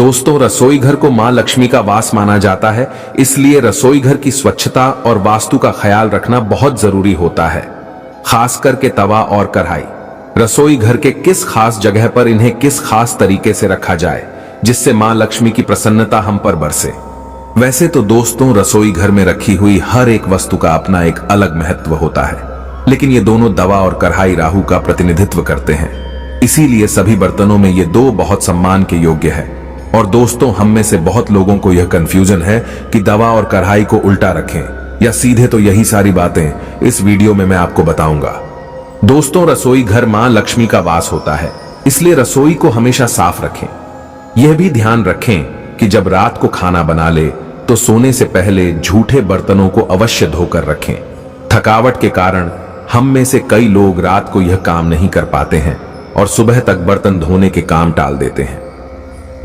दोस्तों, रसोई घर को मां लक्ष्मी का वास माना जाता है, इसलिए रसोई घर की स्वच्छता और वास्तु का ख्याल रखना बहुत जरूरी होता है। खास करके तवा और कढ़ाई। रसोई घर के किस खास जगह पर इन्हें किस खास तरीके से रखा जाए जिससे मां लक्ष्मी की प्रसन्नता हम पर बरसे। वैसे तो दोस्तों, रसोई घर में रखी हुई हर एक वस्तु का अपना एक अलग महत्व होता है, लेकिन ये दोनों तवा और कढ़ाई राहु का प्रतिनिधित्व करते हैं, इसीलिए सभी बर्तनों में ये दो बहुत सम्मान के योग्य है। और दोस्तों, हम में से बहुत लोगों को यह कंफ्यूजन है कि तवा और कढ़ाई को उल्टा रखें या सीधे, तो यही सारी बातें इस वीडियो में मैं आपको बताऊंगा। दोस्तों, रसोई घर मां लक्ष्मी का वास होता है, इसलिए रसोई को हमेशा साफ रखें। यह भी ध्यान रखें कि जब रात को खाना बना ले तो सोने से पहले झूठे बर्तनों को अवश्य धोकर रखें। थकावट के कारण हम में से कई लोग रात को यह काम नहीं कर पाते हैं और सुबह तक बर्तन धोने के काम टाल देते हैं।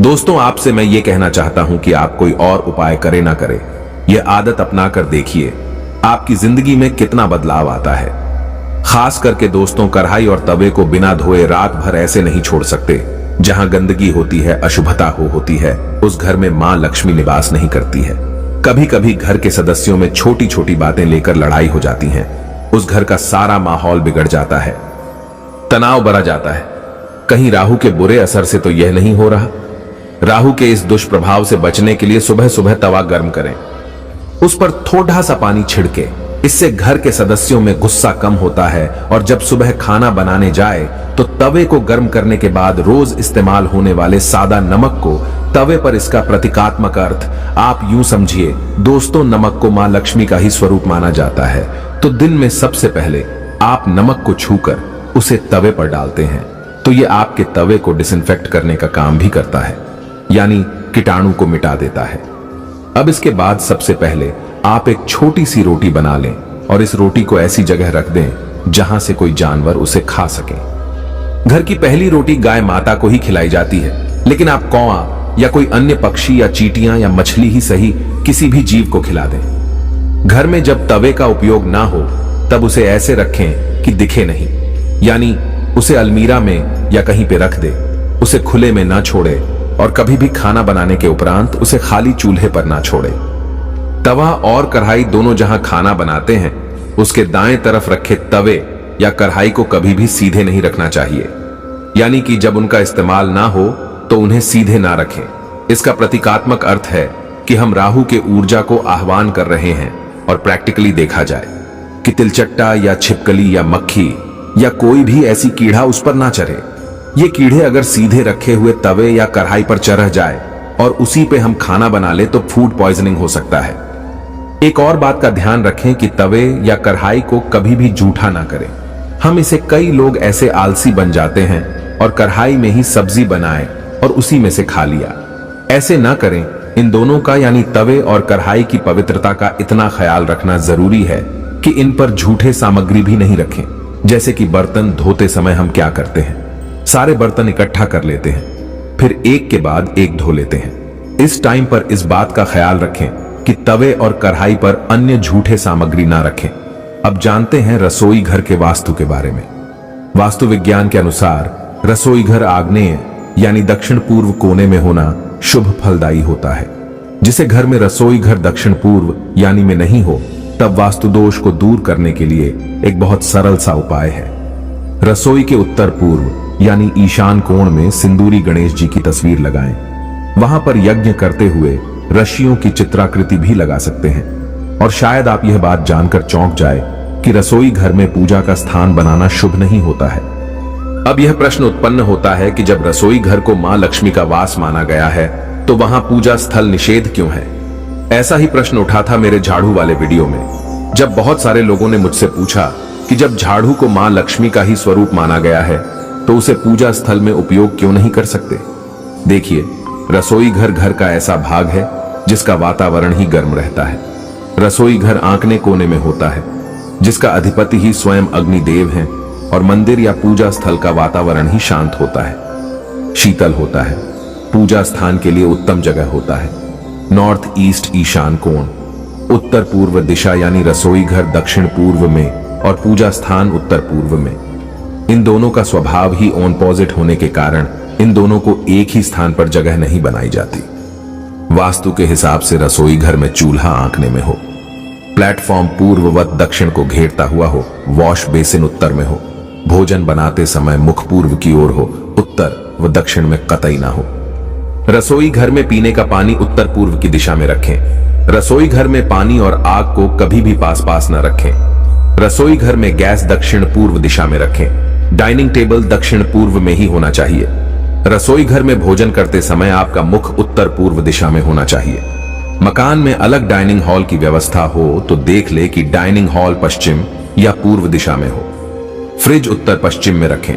दोस्तों, आपसे मैं ये कहना चाहता हूं कि आप कोई और उपाय करे ना करे, यह आदत अपना कर देखिए, आपकी जिंदगी में कितना बदलाव आता है। खास करके दोस्तों, कढ़ाई और तवे को बिना धोए रात भर ऐसे नहीं छोड़ सकते। जहां गंदगी होती है, अशुभता होती है, उस घर में मां लक्ष्मी निवास नहीं करती है। कभी कभी घर के सदस्यों में छोटी छोटी बातें लेकर लड़ाई हो जाती हैं, उस घर का सारा माहौल बिगड़ जाता है, तनाव बढ़ा जाता है। कहीं राहु के बुरे असर से तो यह नहीं हो रहा। राहु के इस दुष्प्रभाव से बचने के लिए सुबह सुबह तवा गर्म करें, उस पर थोड़ा सा पानी छिड़के, इससे घर के सदस्यों में गुस्सा कम होता है। और जब सुबह खाना बनाने जाए तो तवे को गर्म करने के बाद रोज इस्तेमाल होने वाले सादा नमक को तवे पर, इसका प्रतीकात्मक अर्थ आप यूं समझिए दोस्तों, नमक को मां लक्ष्मी का ही स्वरूप माना जाता है, तो दिन में सबसे पहले आप नमक को छूकर उसे तवे पर डालते हैं, तो ये आपके तवे को डिसइंफेक्ट करने का काम भी करता है, यानी कीटाणु को मिटा देता है। अब इसके बाद सबसे पहले आप एक छोटी सी रोटी बना लें और इस रोटी को ऐसी जगह रख दें जहां से कोई जानवर उसे खा सके। घर की पहली रोटी गाय माता को ही खिलाई जाती है, लेकिन आप कौवा या कोई अन्य पक्षी या चींटियां या मछली ही सही, किसी भी जीव को खिला दें। घर में जब तवे का उपयोग ना हो तब उसे ऐसे रखें कि दिखे नहीं, यानी उसे अलमीरा में या कहीं पे रख दे, उसे खुले में ना छोड़े और कभी भी खाना बनाने के उपरांत उसे खाली चूल्हे पर ना छोड़े। तवा और कढ़ाई दोनों जहां खाना बनाते हैं, उसके दाएं तरफ रखे तवे या कढ़ाई को कभी भी सीधे नहीं रखना चाहिए, यानी कि जब उनका इस्तेमाल ना हो तो उन्हें सीधे ना रखें। इसका प्रतीकात्मक अर्थ है कि हम राहु के ऊर्जा को आह्वान कर रहे हैं। और प्रैक्टिकली देखा जाए कि तिलचट्टा या छिपकली या मक्खी या कोई भी ऐसी कीड़ा उस पर ना चढ़े। ये कीड़े अगर सीधे रखे हुए तवे या कढ़ाई पर चढ़ जाए और उसी पे हम खाना बना ले तो फूड पॉइजनिंग हो सकता है। एक और बात का ध्यान रखें कि तवे या कढ़ाई को कभी भी जूठा ना करें। हम इसे कई लोग ऐसे आलसी बन जाते हैं और कढ़ाई में ही सब्जी बनाए और उसी में से खा लिया। ऐसे ना करें। इन दोनों का, यानी तवे और कढ़ाई की पवित्रता का इतना ख्याल रखना जरूरी है कि इन पर झूठे सामग्री भी नहीं रखें। जैसे कि बर्तन धोते समय हम क्या करते हैं, सारे बर्तन इकट्ठा कर लेते हैं, फिर एक के बाद एक धो लेते हैं। इस टाइम पर इस बात का ख्याल रखें कि तवे और कढ़ाई पर अन्य झूठे सामग्री ना रखें। अब जानते हैं रसोई घर के वास्तु के बारे में। वास्तु विज्ञान के अनुसार रसोई घर आग्नेय यानी दक्षिण पूर्व कोने में होना शुभ फलदायी होता है। जिसे घर में रसोई घर दक्षिण पूर्व यानी में नहीं हो, तब वास्तु दोष को दूर करने के लिए एक बहुत सरल सा उपाय है। रसोई के उत्तर पूर्व यानी ईशान कोण में सिंदूरी गणेश जी की तस्वीर लगाएं। वहां पर यज्ञ करते हुए ऋषियों की चित्राकृति भी लगा सकते हैं। और शायद आप यह बात जानकर चौंक जाए कि रसोई घर में पूजा का स्थान बनाना शुभ नहीं होता है। अब यह प्रश्न उत्पन्न होता है कि जब रसोई घर को मां लक्ष्मी का वास माना गया है तो वहां पूजा स्थल निषेध क्यों है? ऐसा ही प्रश्न उठा था मेरे झाड़ू वाले वीडियो में, जब बहुत सारे लोगों ने मुझसे पूछा कि जब झाड़ू को मां लक्ष्मी का ही स्वरूप माना गया है तो उसे पूजा स्थल में उपयोग क्यों नहीं कर सकते। देखिए, रसोई घर घर का ऐसा भाग है जिसका वातावरण ही गर्म रहता है। रसोई घर आंकने कोने में होता है, जिसका अधिपति ही स्वयं अग्निदेव हैं, और मंदिर या पूजा स्थल का वातावरण ही शांत होता है, शीतल होता है, पूजा स्थान के लिए उत्तम जगह होता है। नॉर्थ ईस्ट ईशान कोण, उत्तर पूर्व दिशा यानी रसोई घर दक्षिण पूर्व में और पूजा स्थान उत्तर पूर्व में। इन दोनों का स्वभाव ही ऑपोजिट होने के कारण इन दोनों को एक ही स्थान पर जगह नहीं बनाई जाती। वास्तु के हिसाब से रसोई घर में चूल्हा आंकने में हो, प्लेटफॉर्म पूर्ववत दक्षिण को घेरता हुआ हो, वॉश बेसिन उत्तर में हो, भोजन बनाते समय मुख पूर्व की ओर हो, उत्तर व दक्षिण में कतई ना हो। रसोई घर में पीने का पानी उत्तर पूर्व की दिशा में रखें। रसोई घर में पानी और आग को कभी भी पास पास न रखें। रसोई घर में गैस दक्षिण पूर्व दिशा में रखें। डाइनिंग टेबल दक्षिण पूर्व में ही होना चाहिए। रसोई घर में भोजन करते समय आपका मुख उत्तर पूर्व दिशा में होना चाहिए। मकान में अलग डाइनिंग हॉल की व्यवस्था हो तो देख ले कि डाइनिंग हॉल पश्चिम या पूर्व दिशा में हो। फ्रिज उत्तर पश्चिम में रखें।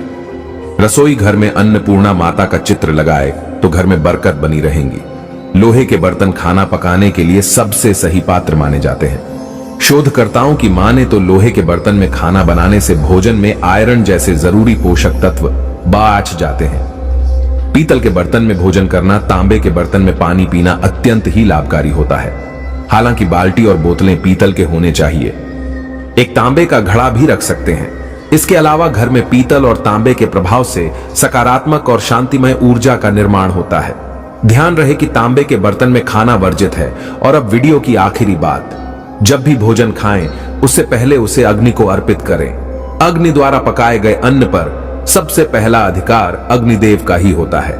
रसोई घर में अन्नपूर्णा माता का चित्र लगाए तो घर में बरकत बनी रहेंगी। लोहे के बर्तन खाना पकाने के लिए सबसे सही पात्र माने जाते हैं। शोधकर्ताओं की माने तो लोहे के बर्तन में खाना बनाने से भोजन में आयरन जैसे जरूरी पोषक तत्व बाच जाते हैं। पीतल के बर्तन में भोजन करना, तांबे के बर्तन में पानी पीना अत्यंत ही लाभकारी होता है। हालांकि बाल्टी और बोतलें पीतल के होने चाहिए। एक तांबे का घड़ा भी रख सकते हैं। इसके अलावा घर में पीतल और तांबे के प्रभाव से सकारात्मक और शांतिमय ऊर्जा का निर्माण होता है। ध्यान रहे कि तांबे के बर्तन में खाना वर्जित है। और अब वीडियो की आखिरी बात, जब भी भोजन खाएं उससे पहले उसे अग्नि को अर्पित करें। अग्नि द्वारा पकाए गए अन्न पर सबसे पहला अधिकार अग्निदेव का ही होता है।